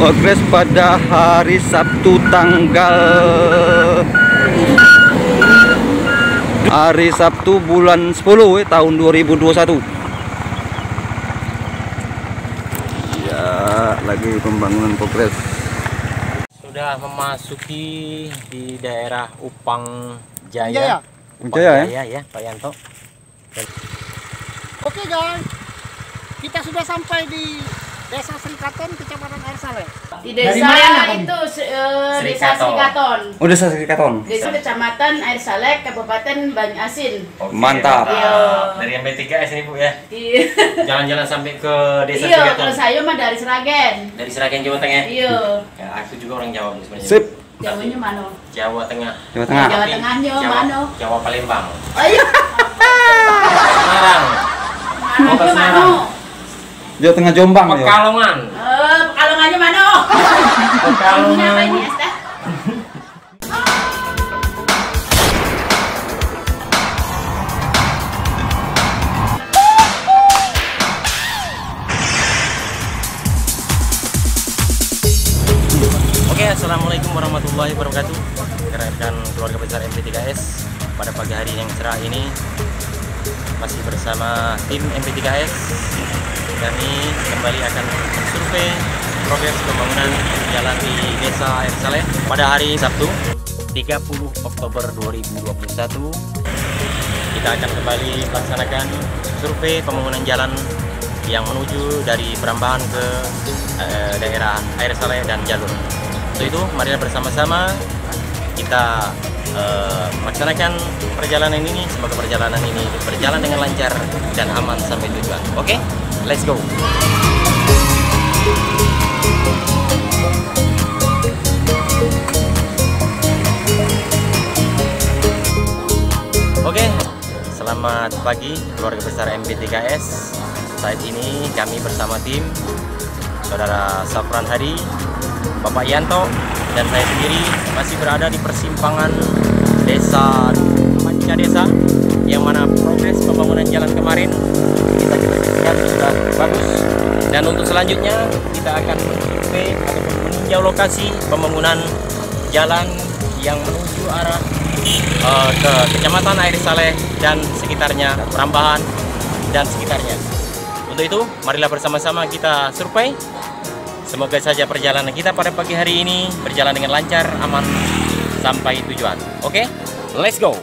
Progres pada hari Sabtu bulan 10 tahun 2021. Ya, lagi pembangunan progres. Sudah memasuki di daerah Upang Jaya. Jaya ya, Pak Yanto. Oke guys, kita sudah sampai di Desa Srikaton, Kecamatan Air Saleh. Di desa itu Desa Srikaton. Oh, Desa Srikaton. Desa Kecamatan Air Saleh, Kabupaten Banyasin. Mantap. Dari MP3S ini Bu ya. Iya. Jalan-jalan sampai ke Desa Iya, Srikaton. kalau saya mah dari Sragen. Dari Sragen Jawa Tengah. Iya. Ya, aku juga orang Jawa sebenarnya. Sip. Jawanya mana? Jawa Tengah. Jawa Tengah. Jawa Tengahnya mana? Jawa Palembang. Ayo. Semarang. Kota Semarang. Jawa Tengah Jombang ya. Pekalongan. Pekalongannya mana? Pekalongan. Apa ini, Esther? Oke, assalamualaikum warahmatullahi wabarakatuh. Rekan keluarga besar MP3S, pada pagi hari yang cerah ini masih bersama tim MP3S. Kami kembali akan survei progres pembangunan jalan di Desa Air Saleh pada hari Sabtu 30 Oktober 2021. Kita akan kembali melaksanakan survei pembangunan jalan yang menuju dari Prambanan ke daerah Air Saleh dan Jalur. Untuk itu, marilah bersama-sama kita melaksanakan perjalanan ini. Semoga perjalanan ini berjalan dengan lancar dan aman sampai tujuan. Oke, let's go. Oke, selamat pagi keluarga besar MP3S. Saat ini kami bersama tim Saudara Safran Hadi, Bapak Yanto, dan saya sendiri masih berada di persimpangan Desa Pancadesa, yang mana progres pembangunan jalan kemarin kita lihat sudah bagus. Dan untuk selanjutnya kita akan survei ataupun meninjau lokasi pembangunan jalan yang menuju arah ke Kecamatan Air Saleh dan sekitarnya, Prambanan dan sekitarnya. Untuk itu, marilah bersama-sama kita survei. Semoga saja perjalanan kita pada pagi hari ini berjalan dengan lancar, aman, sampai tujuan. Oke, let's go.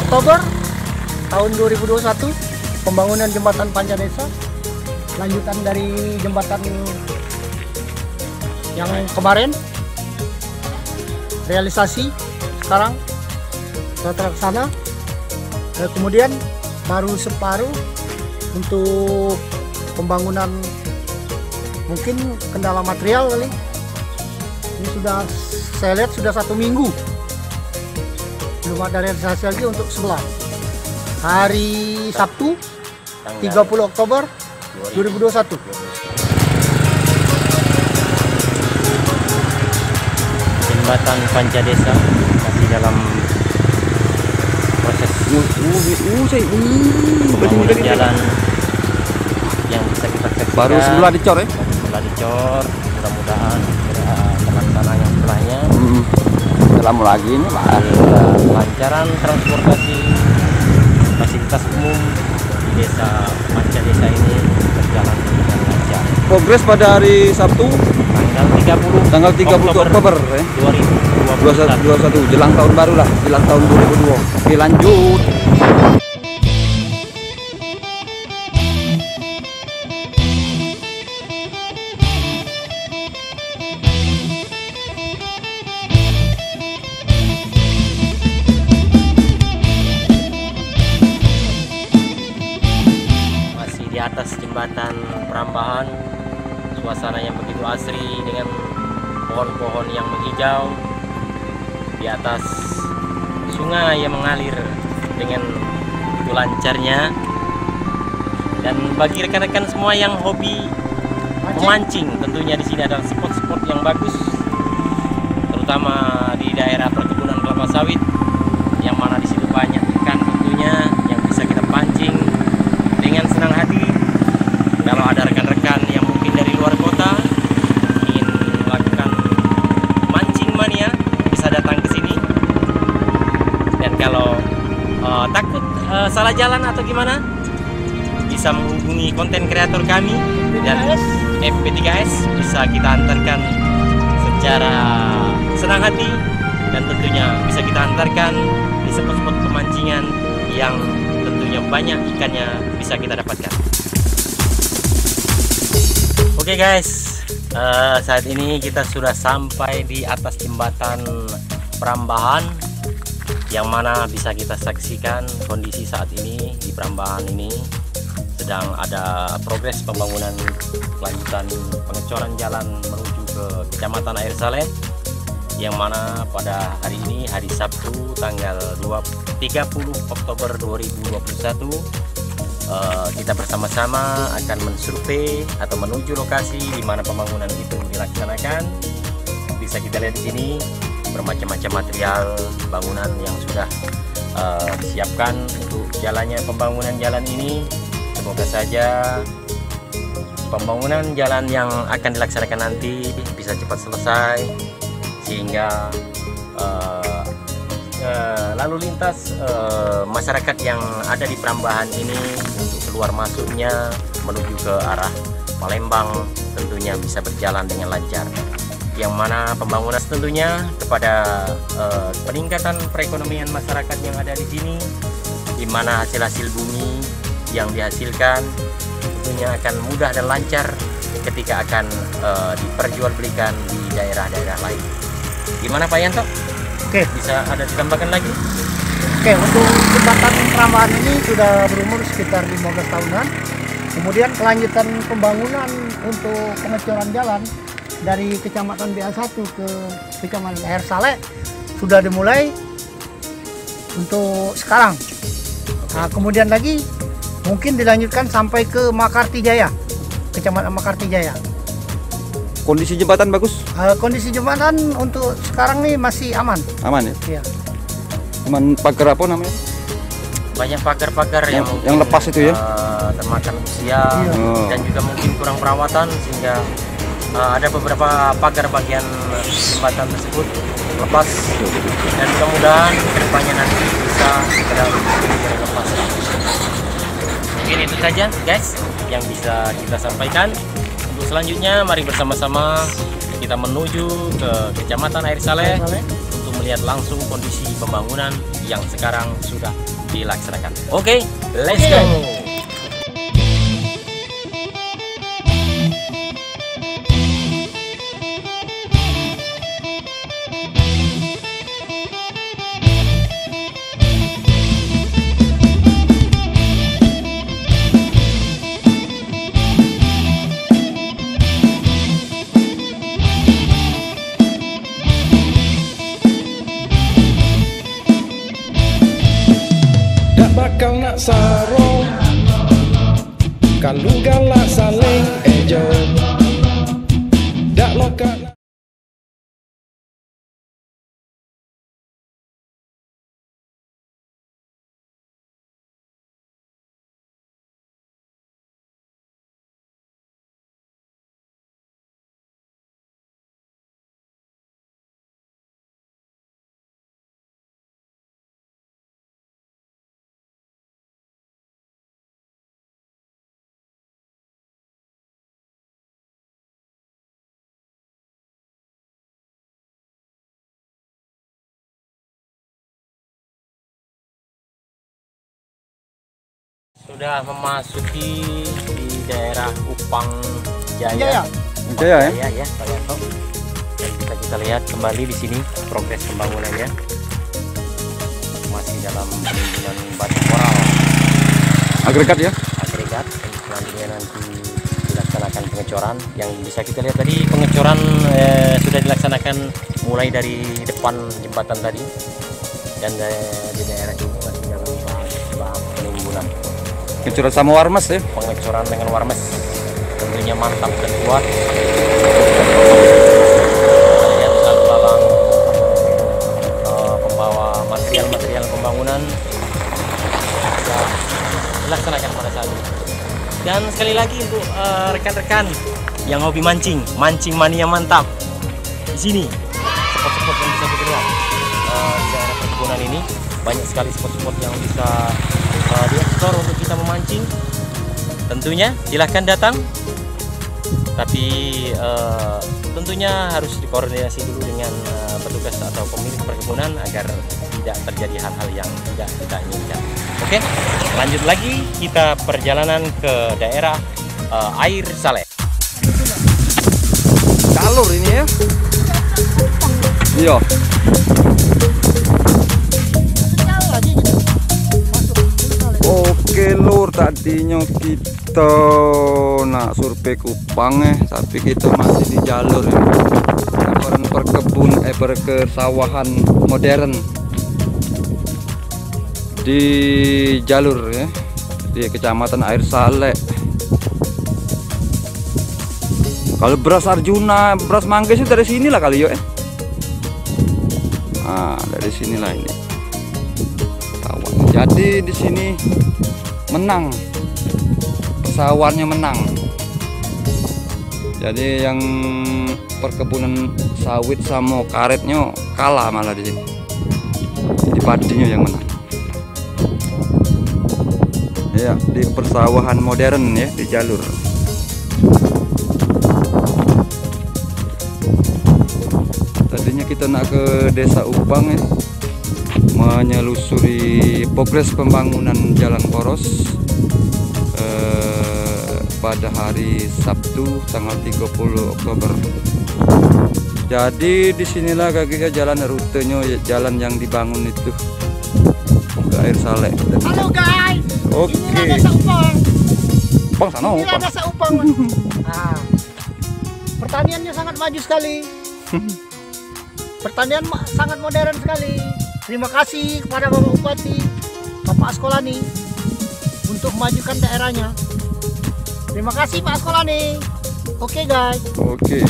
Oktober tahun 2021, pembangunan jembatan Pancadesa, lanjutan dari jembatan yang kemarin, realisasi sekarang sudah terlaksana. Kemudian baru separuh untuk pembangunan, mungkin kendala material kali. Ini sudah saya lihat sudah 1 minggu. Belum ada realisasi lagi untuk sebelah. Hari Sabtu 30 Oktober 2021. Jembatan Pancadesa masih dalam proses pembangunan jalan yang bisa kita saksikan. Baru sebelah dicor ya? Sebelah dicor, mudah-mudahan terlaksana yang sebelahnya. Lama lagi ini Pak. Lancaran transportasi fasilitas umum di Desa Pancadesa ini berjalan dengan lancar. Progres pada hari Sabtu tanggal 30 Oktober 2021. 21 jelang tahun baru lah, jelang tahun 2002. Oke, lanjut. Masih di atas jembatan Prambahan, suasana yang begitu asri dengan pohon-pohon yang menghijau di atas sungai yang mengalir dengan begitu lancarnya. Dan bagi rekan-rekan semua yang hobi memancing, tentunya di sini ada spot-spot yang bagus, terutama di daerah perkebunan kelapa sawit, yang mana di situ banyak ikan tentunya yang bisa kita pancing dengan senang hati. Kalau ada rekan-rekan yang mungkin dari luar kota ingin melakukan mancing mania, bisa datang ke sini. Dan kalau takut salah jalan atau gimana, bisa menghubungi konten kreator kami dan MP3S, bisa kita antarkan secara senang hati, dan tentunya bisa kita antarkan di spot-spot pemancingan yang tentunya banyak ikannya bisa kita dapatkan. Oke guys, saat ini kita sudah sampai di atas jembatan Prambahan, yang mana bisa kita saksikan kondisi saat ini di Prambahan ini sedang ada progres pembangunan lanjutan pengecoran jalan menuju ke Kecamatan Air Saleh, yang mana pada hari ini, hari Sabtu tanggal 30 Oktober 2021, kita bersama-sama akan mensurvei atau menuju lokasi di mana pembangunan itu dilaksanakan. Bisa kita lihat di sini bermacam-macam material bangunan yang sudah disiapkan untuk jalannya pembangunan jalan ini. Semoga saja pembangunan jalan yang akan dilaksanakan nanti bisa cepat selesai, sehingga lalu lintas masyarakat yang ada di Prambahan ini untuk keluar masuknya menuju ke arah Palembang tentunya bisa berjalan dengan lancar, yang mana pembangunan tentunya kepada peningkatan perekonomian masyarakat yang ada di sini, di mana hasil-hasil bumi yang dihasilkan tentunya akan mudah dan lancar ketika akan diperjualbelikan di daerah-daerah lain. Gimana Pak Yanto? Oke, Bisa ada ditambahkan lagi? oke, untuk jembatan Prambahan ini sudah berumur sekitar 15 tahunan. Kemudian kelanjutan pembangunan untuk pengecoran jalan dari Kecamatan BA1 ke Kecamatan Air Saleh sudah dimulai untuk sekarang. Nah, kemudian lagi mungkin dilanjutkan sampai ke Makarti Jaya, Kecamatan Makarti Jaya. Kondisi jembatan bagus? Kondisi jembatan untuk sekarang nih masih aman. Aman ya? Iya. Cuman pagar apa namanya? Banyak pagar-pagar yang yang lepas itu ya? termakan usia, Iya. dan juga mungkin kurang perawatan, sehingga ada beberapa pagar bagian jembatan tersebut lepas, dan mudah-mudahan kedepannya nanti bisa segera lepas. Mungkin itu saja guys yang bisa kita sampaikan. Untuk selanjutnya mari bersama-sama kita menuju ke Kecamatan Air Saleh untuk melihat langsung kondisi pembangunan yang sekarang sudah dilaksanakan. Oke, let's go. Bakal nak sarong kalau galak saling ejo dak lokal. Sudah memasuki di daerah Kupang Jaya. Jaya. Jaya ya? Jaya ya, Pak Yanto. Dan bisa kita lihat kembali di sini progres pembangunannya. Masih dalam penimbunan batu koral. Agregat ya? Agregat. Selanjutnya nanti dilaksanakan pengecoran. Yang bisa kita lihat tadi pengecoran sudah dilaksanakan mulai dari depan jembatan tadi. Dan di daerah ini masih dalam tahap penimbunan. Pengecoran sama warmas ya? Pengecoran dengan warmes tentunya mantap dan kuat. Lihat lalang pembawa material pembangunan sudah dilaksanakan pada saat ini. Dan sekali lagi untuk rekan-rekan yang hobi mancing mania mantap di sini. Spot-spot yang bisa kita lihat di daerah perkebunan ini banyak sekali spot-spot yang bisa dieksplor untuk kita memancing. Tentunya silahkan datang, tapi tentunya harus dikoordinasi dulu dengan petugas atau pemilik perkebunan agar tidak terjadi hal-hal yang tidak kita inginkan. Oke, lanjut lagi kita perjalanan ke daerah Air Saleh. Jalur ini ya? Iya. Oke lur, tadinya kita nak survei Kupang tapi kita masih di jalur ya. Perkesawahan modern di jalur ya, di Kecamatan Air Saleh. Kalau beras Arjuna, beras Mangga sih dari sinilah kali yuk dari sinilah ini. Jadi di sini menang, pesawannya menang. Jadi yang perkebunan sawit sama karetnya kalah malah di sini. Jadi padinya yang menang. Ya, di persawahan modern ya, di jalur. Tadinya kita nak ke Desa Upang ya, menyelusuri progres pembangunan jalan poros pada hari Sabtu tanggal 30 Oktober. Jadi disinilah kakinya jalan rutenya, jalan yang dibangun itu ke Air Saleh. Halo guys. Oke. Inilah Desa Upang. Bang sana Inilah Upang. Desa Upang. Pertaniannya sangat maju sekali. Pertanian sangat modern sekali. Terima kasih kepada Bapak Bupati, Bapak Askolani untuk memajukan daerahnya. Terima kasih Pak Askolani. Oke guys. Oke.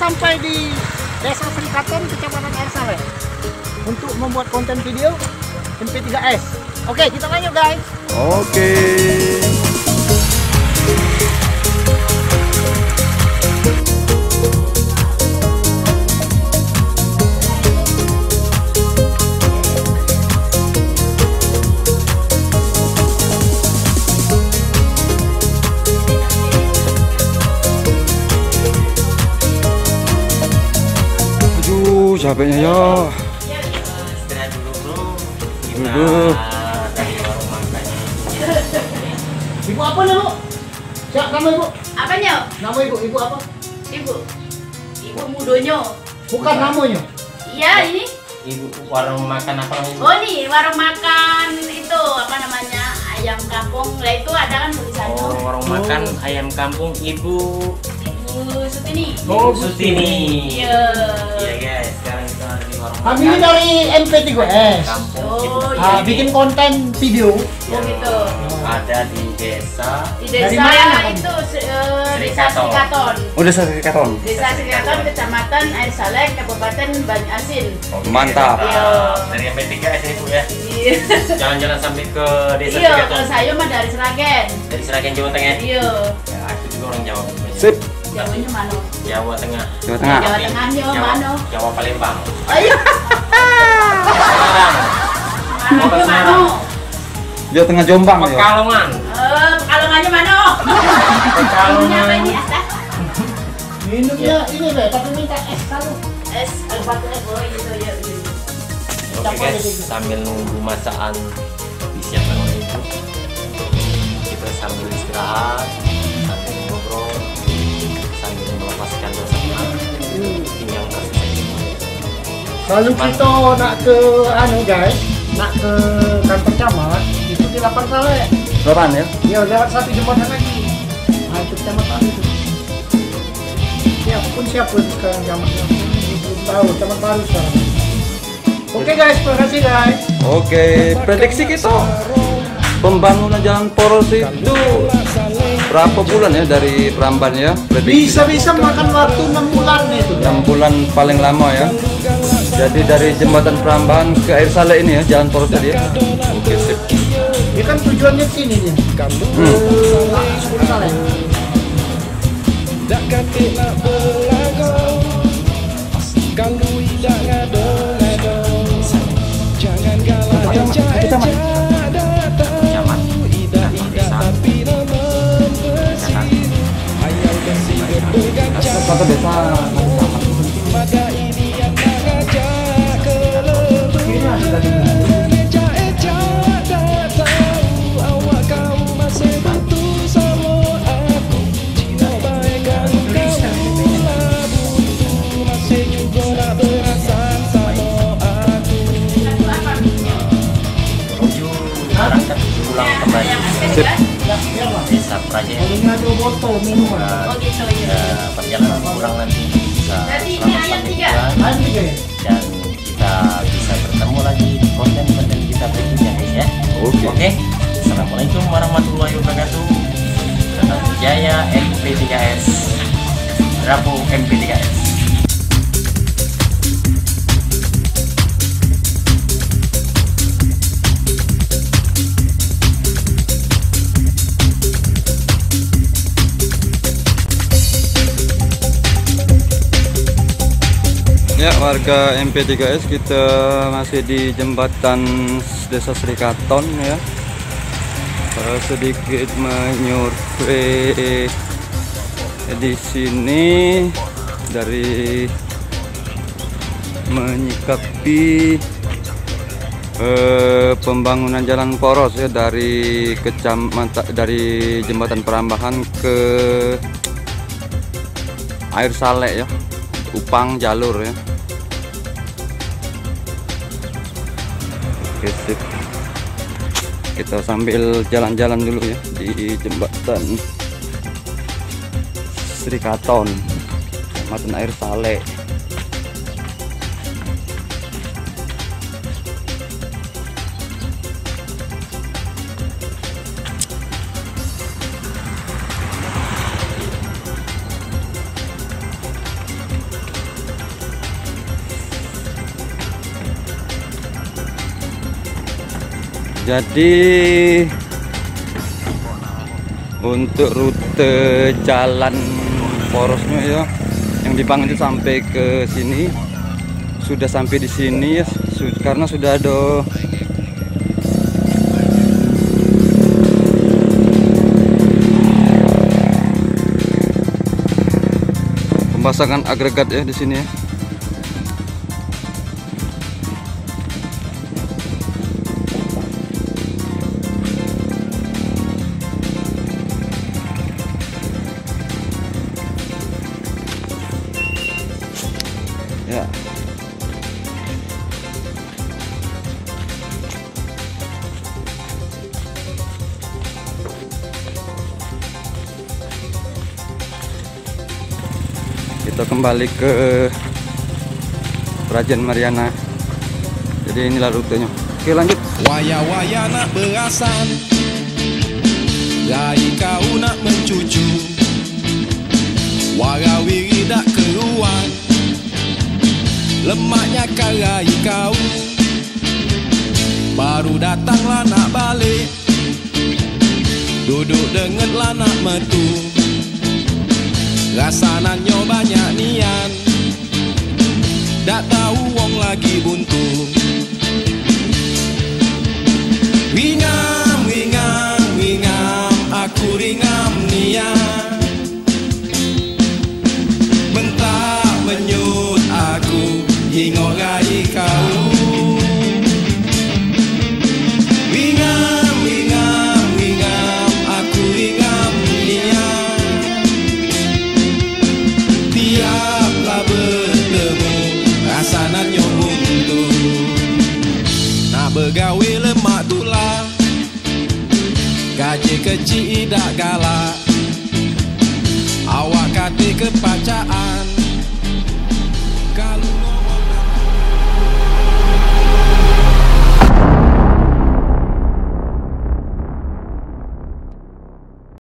Sampai di Desa Serikatan, Kecamatan Air Saleh untuk membuat konten video MP3S. Oke, kita lanjut guys. Oke. Capeknya ya. Istirahat dulu bro. Dulu. Dari warung makan. Ibu apa nih bu? Siap nama ibu? Apanya? Nama ibu apa? Ibu Mudonyo. Bukan namanya. Iya ini. Ibu warung makan apa namanya? Oh nih warung makan itu apa namanya ayam kampung. Lah itu ada kan tulisannya. Oh, warung makan ayam kampung Ibu Bu Sutini. Oh, Sutini. Iya. Iya guys, sekarang kita ada di warung Kami ini dari MP3S. kampung Oh, Cibubur. iya. Bikin konten video. Oh gitu. Ada di desa Di Dari desa mana, Om? itu Desa Srikaton. Srikaton. Udah sertifikat. Desa Srikaton, Kecamatan Air Saleh, Kabupaten Banyasin. Mantap. Iya. Dari MP3S ini Bu ya. Iya. Jalan-jalan sampai ke desa Iya, Srikaton. kalau saya mah dari Sragen. Dari Sragen Jawa Tengah. Iya. Ya, aku juga orang Jawa. Sip. Jawanya mana? Jawa Tengah. Jawa Tengah. Jawa Tengahnya mana? Jawa Palembang. Oh iya. Semarang. Mana mana? Jawa Tengah Jombang ya. Pekalongan. Pekalongannya mana? Minumnya apa ini? Es teh? Minumnya ini deh, tapi minta es kalau. Es, batu es, oh gitu ya. Oke guys, sambil nunggu masakan disiapkan oleh ibu, kita sambil istirahat, sambil ngobrol, sambil melepaskan dosa yang tersisa. Kalau kita nak ke guys, nak ke kantor camat itu di 8 Saleh. Berapaan ya? Ya lewat satu jembatan lagi. Nah itu kecamatan itu. Siapun sekarang camatnya. Belum tahu camat baru sekarang. Oke guys, terima kasih guys. Oke, prediksi kita pembangunan jalan poros itu berapa bulan ya dari Pramban ya? Prediksi Bisa makan waktu 6 bulan itu. 6 bulan paling lama ya. Jadi dari jembatan Pramban ke Air Saleh ini ya, jalan poros tadi ya. Oke, sip. Ini kan tujuannya ke sini nih. Sepuluh Saleh. Dak katik nak berlagu, kalau tidak ngado-ngado, jangan galak ejak-ejak datang, idah-idah tapi namun bersih, ayam bersih bergajah, Satu desa. maka ini yang nak ngajak ke lebih, ejak-ejak datang, awak kau masih butuh sama aku, Cina baikkan kamu labu, masih juga nak berasan sama aku. Menuju berangkat pulang kembali Sip. desa Praja. Ini ada botol minuman. Oh gitu ya. Perjalanan pulang nanti bisa Berarti ini selamat ayat sampai 3. tujuan Ayo ya. dan kita bisa bertemu lagi di konten-konten kita berikutnya guys ya. Oke. Assalamualaikum warahmatullahi wabarakatuh. Tetap Jaya MP3S. Rabu MP3S. Ya, warga MP3S, kita masih di jembatan Desa Srikaton ya. Sedikit menyurvei di sini dari menyikapi pembangunan jalan poros ya dari dari jembatan Perambahan ke Air Saleh ya, Upang jalur ya. Oke, sip. Kita sambil jalan-jalan dulu ya di jembatan Srikaton, Kecamatan Air Saleh. Jadi untuk rute jalan porosnya ya yang dibangun itu sampai ke sini, sudah sampai di sini ya, karena sudah ada pemasangan agregat ya di sini ya. Ya. Kita kembali ke Prajen Mariana. Jadi inilah rutenya. Oke, lanjut. Waya-waya nak berasan, rai kau nak mencucu, warawiri dak keruan, lemaknya karai kau. Baru datanglah nak balik, duduk dengetlah nak metu, rasanannya banyak nian, dak tahu wong lagi buntu. Wingam, wingam, wingam, aku ringam nian, bentak menyut aku hingga rai kau. Wingam, wingam, wingam, aku ringam nian, tiaplah bertemu rasanannya buntu. Nak begawe lemak tulah, gaji kecil dak galak, awak kate kepacaan,